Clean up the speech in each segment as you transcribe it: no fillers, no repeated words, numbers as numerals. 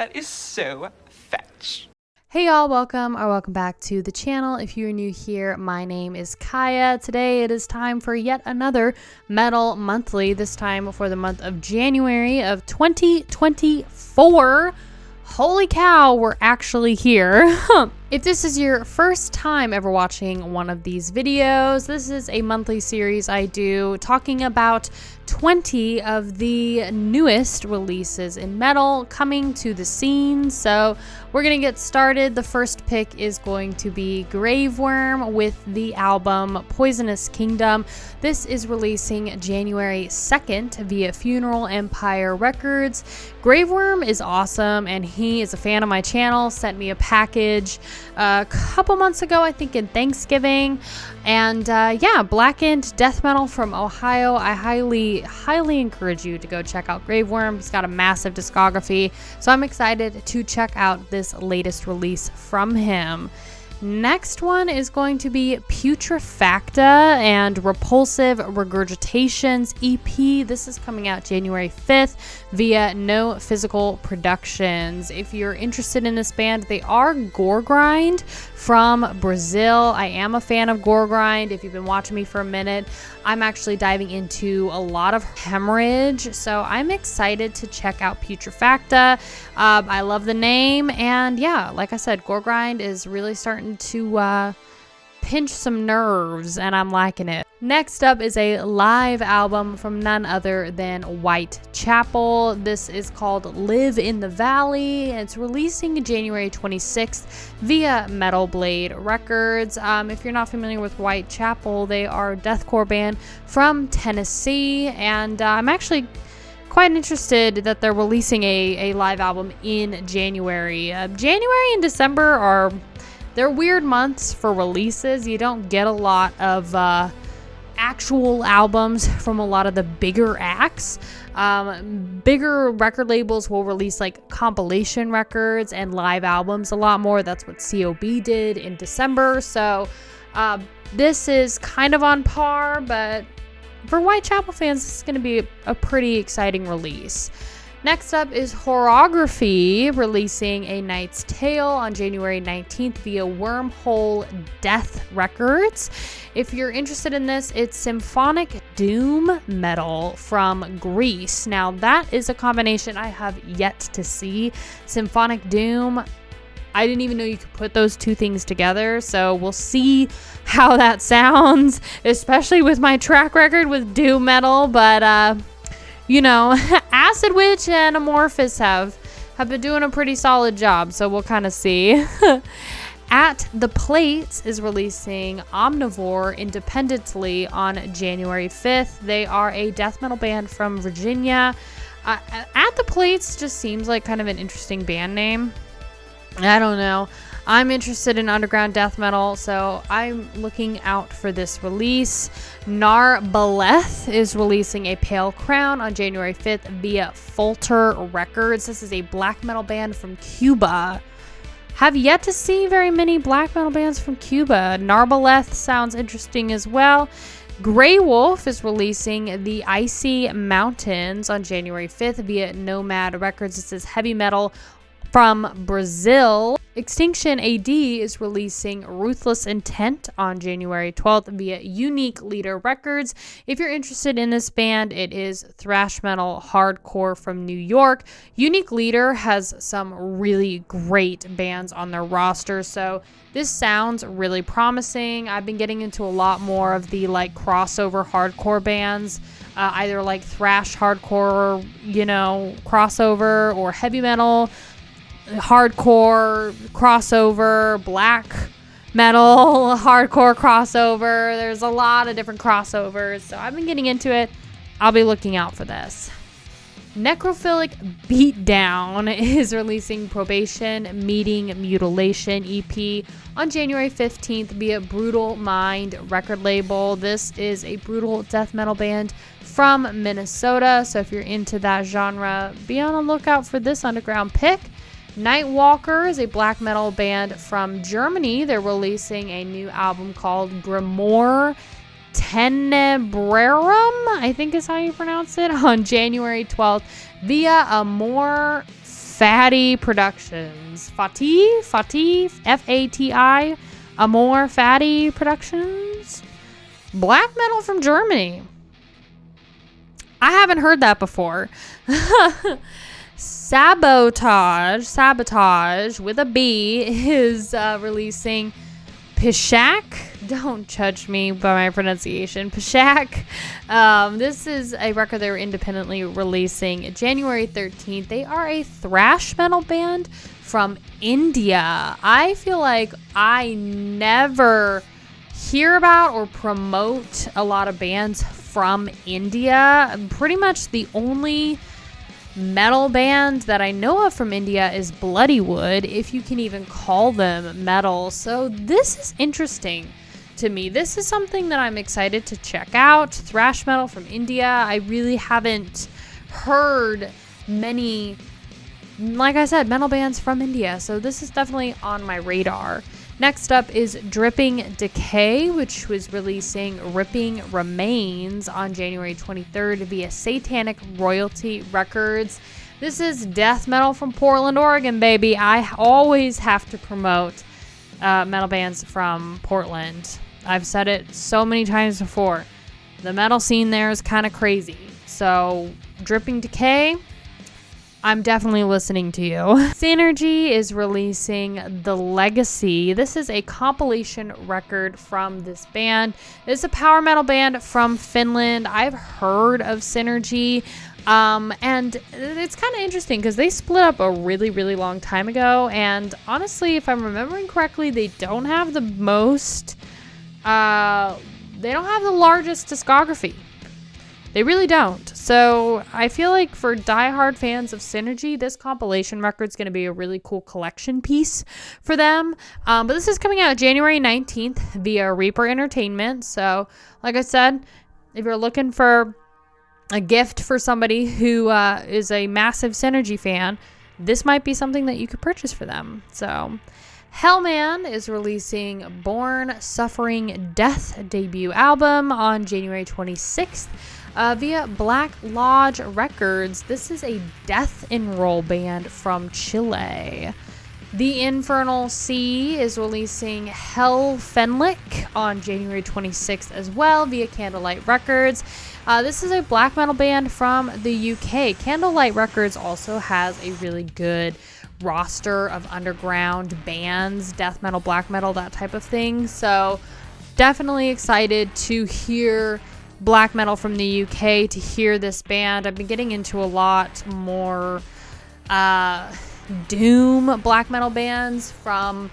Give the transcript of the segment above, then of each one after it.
That is so fetch. Hey y'all, welcome back to the channel. If you're new here, my name is Kaiya. Today it is time for yet another Metal Monthly, this time for the month of January of 2024. Holy cow, we're actually here. If this is your first time ever watching one of these videos, this is a monthly series I do talking about 20 of the newest releases in metal coming to the scene. So we're gonna get started. The first pick is going to be Graveworm with the album Poisonous Kingdom. This is releasing January 2nd via Funeral Empire Records. Graveworm is awesome, and he is a fan of my channel, sent me a package a couple months ago, I think in Thanksgiving. And yeah, blackened death metal from Ohio. I highly encourage you to go check out Graveworm. He's got a massive discography, so I'm excited to check out this latest release from him. Next one is going to be Putrefacta and Repulsive Regurgitations EP. This is coming out January 5th via No Physical Productions. If you're interested in this band, they are gore grind from Brazil. I am a fan of gore grind. If you've been watching me for a minute, I'm actually diving into a lot of hemorrhage, so I'm excited to check out Putrefacta. I love the name, and yeah, like I said, gore grind is really starting to pinch some nerves, and I'm liking it. Next up is a live album from none other than Whitechapel. This is called Live in the Valley. It's releasing January 26th via Metal Blade Records. If you're not familiar with Whitechapel, they are a deathcore band from Tennessee, and I'm actually quite interested that they're releasing a live album in January. January and December they're weird months for releases. You don't get a lot of actual albums from a lot of the bigger acts. Bigger record labels will release like compilation records and live albums a lot more. That's what COB did in December. So this is kind of on par, but for Whitechapel fans, this is going to be a pretty exciting release. Next up is Horography, releasing A Knight's Tale on January 19th via Wormhole Death Records. If you're interested in this, it's symphonic doom metal from Greece. Now, that is a combination I have yet to see. Symphonic doom, I didn't even know you could put those two things together, so we'll see how that sounds, especially with my track record with doom metal, but you know, Acid Witch and Amorphous have been doing a pretty solid job, so we'll kind of see. At the Plates is releasing Omnivore independently on January 5th. They are a death metal band from Virginia. At the Plates just seems like kind of an interesting band name. I don't know. I'm interested in underground death metal, so I'm looking out for this release. Narbaleth is releasing a Pale Crown on January 5th via Folter Records. This is a black metal band from Cuba. Have yet to see very many black metal bands from Cuba. Narbaleth sounds interesting as well. Grey Wolf is releasing The Icy Mountains on January 5th via Nomad Records. This is heavy metal from Brazil. Extinction AD is releasing Ruthless Intent on January 12th via Unique Leader Records. If you're interested in this band, it is thrash metal hardcore from New York. Unique Leader has some really great bands on their roster, so this sounds really promising. I've been getting into a lot more of the like crossover hardcore bands, either like thrash hardcore, you know, crossover, or heavy metal hardcore crossover, black metal hardcore crossover. There's a lot of different crossovers, so I've been getting into it. I'll be looking out for this. Necrophilic Beatdown is releasing Probation Meeting Mutilation EP on January 15th via Brutal Mind record label. This is a brutal death metal band from Minnesota, so if you're into that genre, be on the lookout for this underground pick. Nightwalker is a black metal band from Germany. They're releasing a new album called Grimoire Tenebrarum, I think is how you pronounce it, on January 12th via Amor Fatty Productions. Fatih, F-A-T-I, Amor Fatty Productions. Black metal from Germany. I haven't heard that before. Sabotage with a B is releasing Pishak. Don't judge me by my pronunciation. Pishak. This is a record they were independently releasing January 13th. They are a thrash metal band from India. I feel like I never hear about or promote a lot of bands from India. Pretty much the only metal band that I know of from India is Bloodywood, if you can even call them metal. So this is interesting to me. This is something that I'm excited to check out. Thrash metal from India. I really haven't heard many, like I said, metal bands from India. So this is definitely on my radar. Next up is Dripping Decay, which was releasing Ripping Remains on January 23rd via Satanic Royalty Records. This is death metal from Portland, Oregon, baby. I always have to promote metal bands from Portland. I've said it so many times before. The metal scene there is kind of crazy. So, Dripping Decay, I'm definitely listening to you. Synergy is releasing The Legacy. This is a compilation record from this band. It's a power metal band from Finland. I've heard of Synergy. And it's kind of interesting because they split up a really, really long time ago. And honestly, if I'm remembering correctly, they don't have the most, they don't have the largest discography. They really don't. So I feel like for diehard fans of Synergy, this compilation record is going to be a really cool collection piece for them. But this is coming out January 19th via Reaper Entertainment. So like I said, if you're looking for a gift for somebody who is a massive Synergy fan, this might be something that you could purchase for them. So Hellman is releasing Born Suffering Death debut album on January 26th. Via Black Lodge Records. This is a death and roll band from Chile. The Infernal Sea is releasing Hell Fenlick on January 26th as well via Candlelight Records. This is a black metal band from the UK. Candlelight Records also has a really good roster of underground bands, death metal, black metal, that type of thing. So definitely excited to hear black metal from the UK, to hear this band. I've been getting into a lot more doom black metal bands from,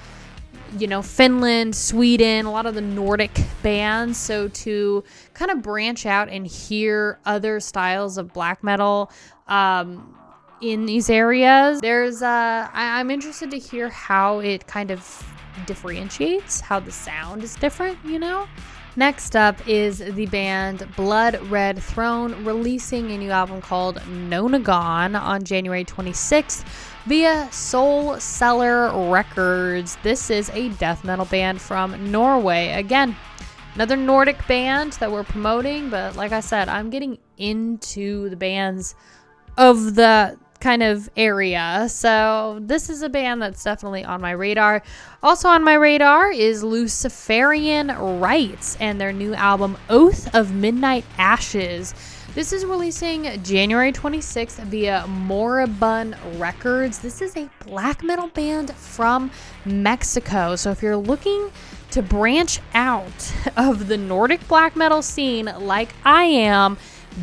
Finland, Sweden, a lot of the Nordic bands. So to kind of branch out and hear other styles of black metal in these areas, I'm interested to hear how it kind of differentiates, how the sound is different, Next up is the band Blood Red Throne, releasing a new album called Nonagon on January 26th via Soul Cellar Records. This is a death metal band from Norway. Again, another Nordic band that we're promoting, but like I said, I'm getting into the bands of the kind of area. So this is a band that's definitely on my radar. Also on my radar is Luciferian Rites and their new album Oath of Midnight Ashes. This is releasing January 26th via Moribund Records. This is a black metal band from Mexico. So if you're looking to branch out of the Nordic black metal scene like I am,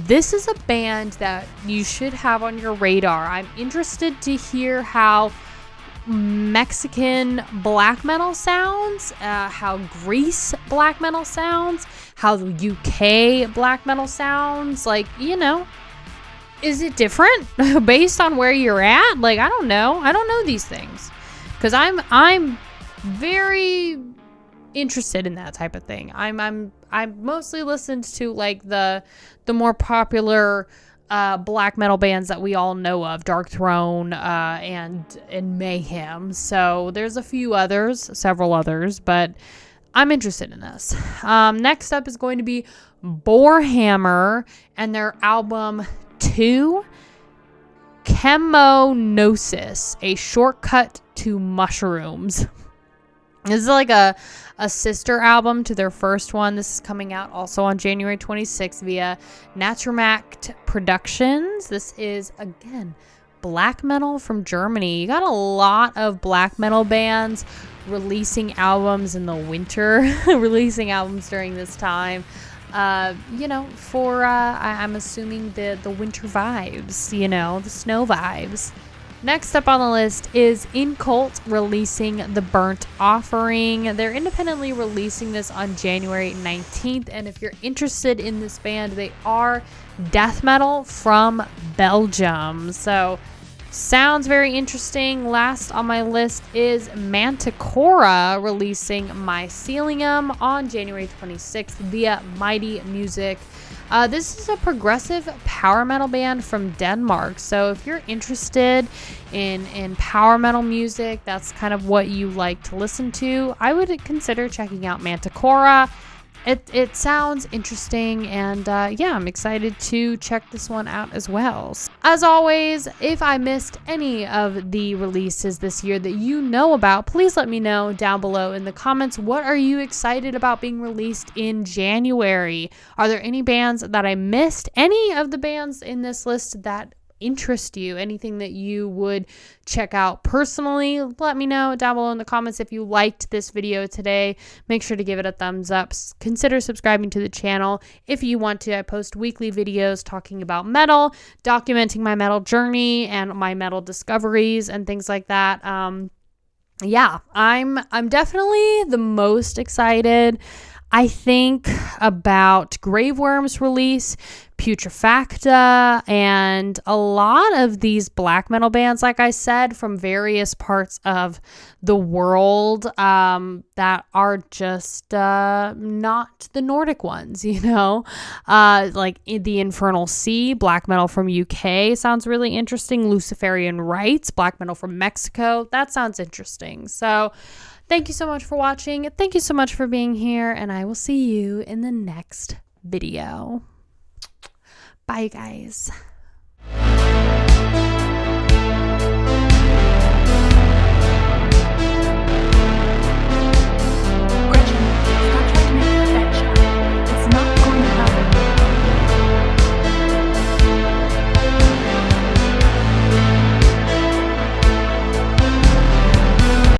this is a band that you should have on your radar. I'm interested to hear how Mexican black metal sounds, how Greece black metal sounds, how the UK black metal sounds. Is it different based on where you're at? I don't know. I don't know these things because I'm very interested in that type of thing. I mostly listened to the more popular black metal bands that we all know of, Dark Throne and Mayhem. So there's several others, but I'm interested in this. Next up is going to be Borehammer and their album 2 Kaiya Chemonosis, a shortcut to mushrooms. This is like a sister album to their first one. This is coming out also on January 26th via Naturmact Productions. This is, again, black metal from Germany. You got a lot of black metal bands releasing albums in the winter, releasing albums during this time. For I'm assuming the winter vibes, the snow vibes. Next up on the list is Incult releasing The Burnt Offering. They're independently releasing this on January 19th. And if you're interested in this band, they are death metal from Belgium. So sounds very interesting. Last on my list is Manticora releasing Mycelium on January 26th via Mighty Music. This is a progressive power metal band from Denmark. So if you're interested in power metal music, that's kind of what you like to listen to, I would consider checking out Manticora. It sounds interesting, and I'm excited to check this one out as well. As always, if I missed any of the releases this year that you know about, please let me know down below in the comments. What are you excited about being released in January? Are there any bands that I missed? Any of the bands in this list that interest you? Anything that you would check out personally? Let me know down below in the comments. If you liked this video today, make sure to give it a thumbs up. Consider subscribing to the channel if you want to. I post weekly videos talking about metal, documenting my metal journey and my metal discoveries and things like that. I'm definitely the most excited, I think, about Graveworm's release, Putrefacta, and a lot of these black metal bands, like I said, from various parts of the world that are just not the Nordic ones, like the Infernal Sea, black metal from UK sounds really interesting. Luciferian Rites, black metal from Mexico, that sounds interesting. So thank you so much for watching. Thank you so much for being here, and I will see you in the next video. Bye, guys.